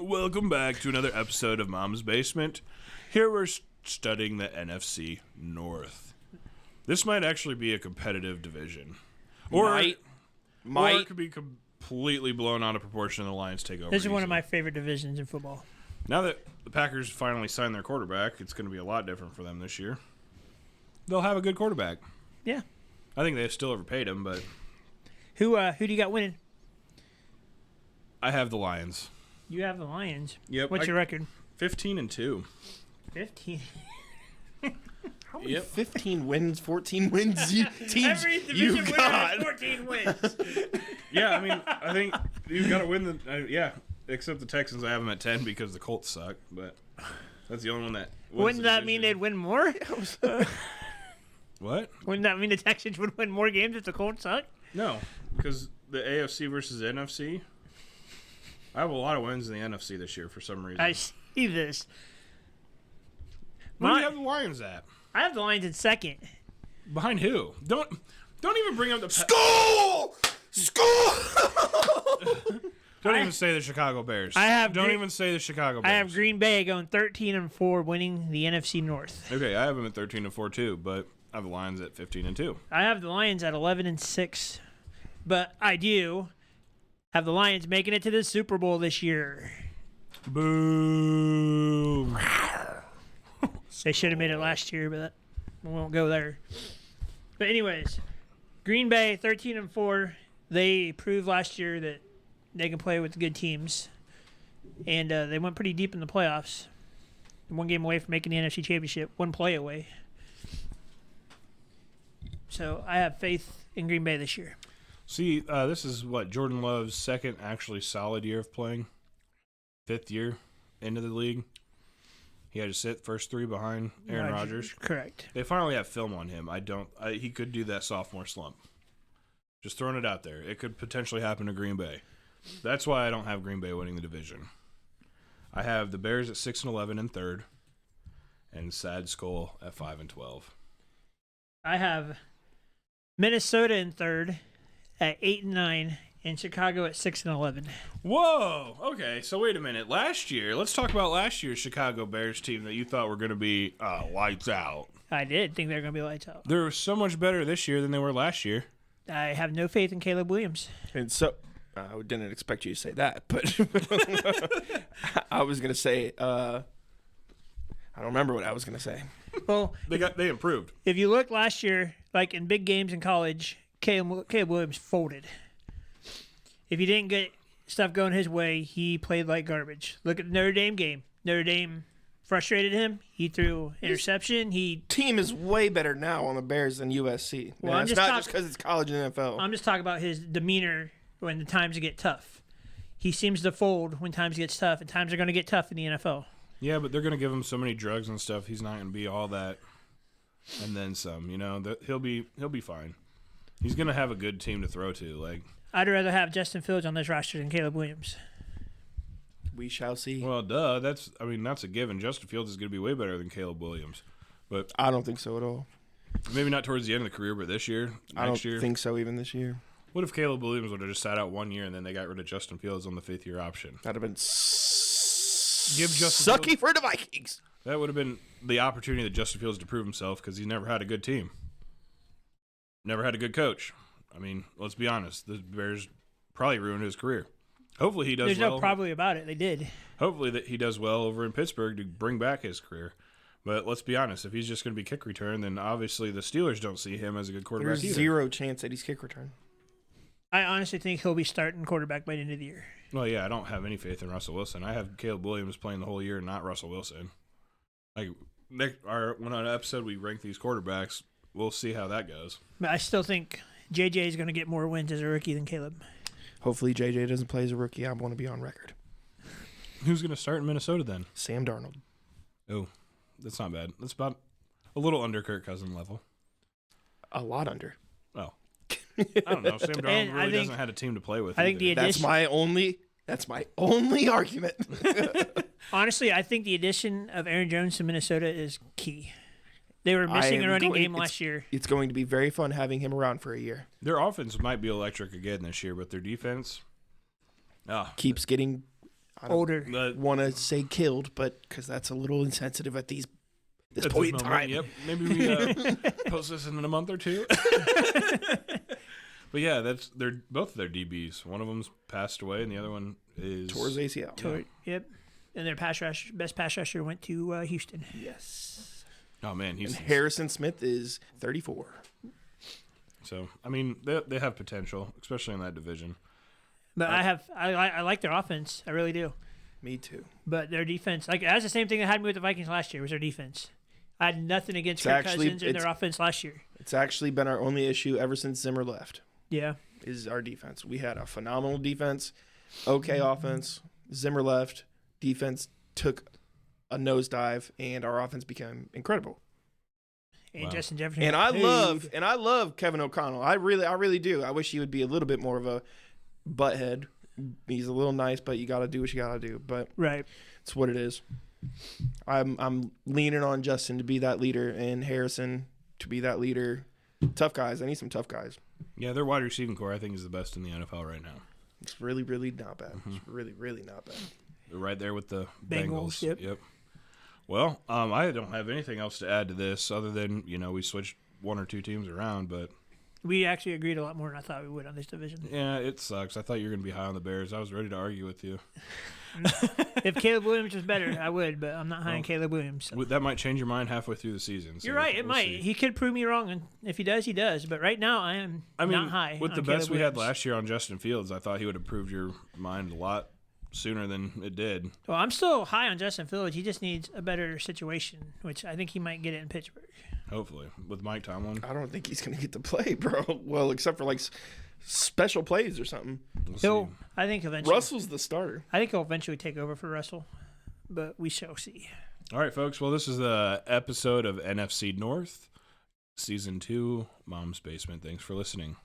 Welcome back to another episode of Mom's Basement. Here we're studying the NFC North. This might actually be a competitive division. Or it could be completely blown out of proportion and the Lions take over. This is one of my favorite divisions in football. Now that the Packers finally signed their quarterback, it's going to be a lot different for them this year. They'll have a good quarterback. Yeah. I think they still overpaid him, but... Who do you got winning? I have the Lions. You have the Lions. Yep. What's your record? 15-2. 15. How many 15 wins, 14 wins teams Every division you winner got? has 14 wins. Yeah, I mean, I think you've got to win the... except the Texans, I have them at 10 because the Colts suck, but that's the only one that... Wouldn't that mean they'd win more? What? Wouldn't that mean the Texans would win more games if the Colts suck? No, because the AFC versus the NFC... I have a lot of wins in the NFC this year for some reason. I see this. Where do you have the Lions at? I have the Lions in second. Behind who? Don't even bring up the... School! Don't even say the Chicago Bears. Don't even say the Chicago Bears. I have Green Bay going 13-4, winning the NFC North. Okay, I have them at 13-4 too, but I have the Lions at 15-2. I have the Lions at 11-6, but I do have the Lions making it to the Super Bowl this year. Boo! They should have made it last year, but we won't go there. But anyways, Green Bay 13-4. They proved last year that they can play with good teams, and they went pretty deep in the playoffs. One game away from making the NFC Championship, one play away. So I have faith in Green Bay this year. See, this is what Jordan Love's second actually solid year of playing. 5th year into the league. He had to sit first 3 behind Aaron Rodgers. Correct. They finally have film on him. He could do that sophomore slump. Just throwing it out there. It could potentially happen to Green Bay. That's why I don't have Green Bay winning the division. I have the Bears at 6-11 in third, and Sad Skull at 5-12. I have Minnesota in third at 8-9, and Chicago at 6-11. Whoa! Okay, so wait a minute. Last year, let's talk about last year's Chicago Bears team that you thought were going to be lights out. I did think they were going to be lights out. They're so much better this year than they were last year. I have no faith in Caleb Williams. And so, I didn't expect you to say that, but I was going to say, I don't remember what I was going to say. Well, They improved. if you look last year, like in big games in college, Caleb Williams folded. If he didn't get stuff going his way, he played like garbage. Look at the Notre Dame game. Notre Dame frustrated him. He threw interception. Team is way better now on the Bears than USC. Well, Now, I'm it's just not just because it's college and NFL. I'm just talking about his demeanor when the times get tough. He seems to fold when times get tough, and times are going to get tough in the NFL. Yeah, but they're going to give him so many drugs and stuff. He's not going to be all that, and then some. You know, he'll be fine. He's going to have a good team to throw to. Like, I'd rather have Justin Fields on this roster than Caleb Williams. We shall see. well, duh. That's a given. Justin Fields is going to be way better than Caleb Williams, but I don't think so at all. maybe not towards the end of the career, but this year, I next don't year. think so even this year. What if Caleb Williams would have just sat out 1 year and then they got rid of Justin Fields on the 5th-year option? That'd have been Give Justin sucky for the Vikings. That would have been the opportunity that Justin Fields to prove himself because he's never had a good team. Never had a good coach. I mean, let's be honest. The Bears probably ruined his career. Hopefully he does There's well. no probably about it. They did. Hopefully that he does well over in Pittsburgh to bring back his career. But let's be honest. If he's just going to be kick return, then obviously the Steelers don't see him as a good quarterback There's either. zero chance that he's kick return. I honestly think he'll be starting quarterback by the end of the year. Well, yeah, I don't have any faith in Russell Wilson. I have Caleb Williams playing the whole year, not Russell Wilson. Like, when on an episode we rank these quarterbacks, we'll see how that goes. But I still think JJ is going to get more wins as a rookie than Caleb. Hopefully JJ doesn't play as a rookie. I want to be on record. Who's going to start in Minnesota then? Sam Darnold. Oh, that's not bad. That's about a little under Kirk Cousins level. A lot under. Oh. I don't know. Sam Darnold really think- doesn't have a team to play with. I think either. That's my only argument. Honestly, I think the addition of Aaron Jones to Minnesota is key. They were missing a running game last year. It's going to be very fun having him around for a year. Their offense might be electric again this year, but their defense Keeps getting I don't older. But want to say killed, but because that's a little insensitive at this at point in this time. moment, yep. Maybe we post this in a month or two. But yeah, they're both of their DBs. One of them's passed away, and the other one is Towards ACL. Yep. And their best pass rusher went to Houston. Yes. Oh man, And Harrison Smith is 34. So I mean, they have potential, especially in that division. But I like their offense. I really do. Me too. But their defense, that's the same thing that had me with the Vikings last year, was their defense. I had nothing against Kirk Cousins and their offense last year. It's actually been our only issue ever since Zimmer left. Yeah. Is our defense. We had a phenomenal defense, okay offense. Zimmer left, defense took a nosedive, and our offense became incredible. And wow. Justin Jefferson. And I love Kevin O'Connell. I really do. I wish he would be a little bit more of a butthead. He's a little nice, but you got to do what you got to do. But right, it's what it is. I'm leaning on Justin to be that leader and Harrison to be that leader. Tough guys. I need some tough guys. Yeah, their wide receiving core, I think, is the best in the NFL right now. It's really, really not bad. Mm-hmm. It's really, really not bad. They're right there with the Bengals. Yep. Well, I don't have anything else to add to this other than, we switched one or two teams around, but we actually agreed a lot more than I thought we would on this division. Yeah, it sucks. I thought you were going to be high on the Bears. I was ready to argue with you. If Caleb Williams was better, I would, but I'm not high on Caleb Williams. So. That might change your mind halfway through the season. So you're right. It might. See. He could prove me wrong, and if he does, he does. But right now, I mean, not high. With the Caleb best Williams. we had last year on Justin Fields, I thought he would have proved your mind a lot sooner than it did. Well, I'm still high on Justin Fields. He just needs a better situation, which I think he might get it in Pittsburgh. Hopefully, with Mike Tomlin. I don't think he's going to get to play, bro. Well, except for like special plays or something. I think eventually. Russell's the starter. I think he'll eventually take over for Russell, but we shall see. All right, folks. Well, this is the episode of NFC North, Season 2, Mom's Basement. Thanks for listening.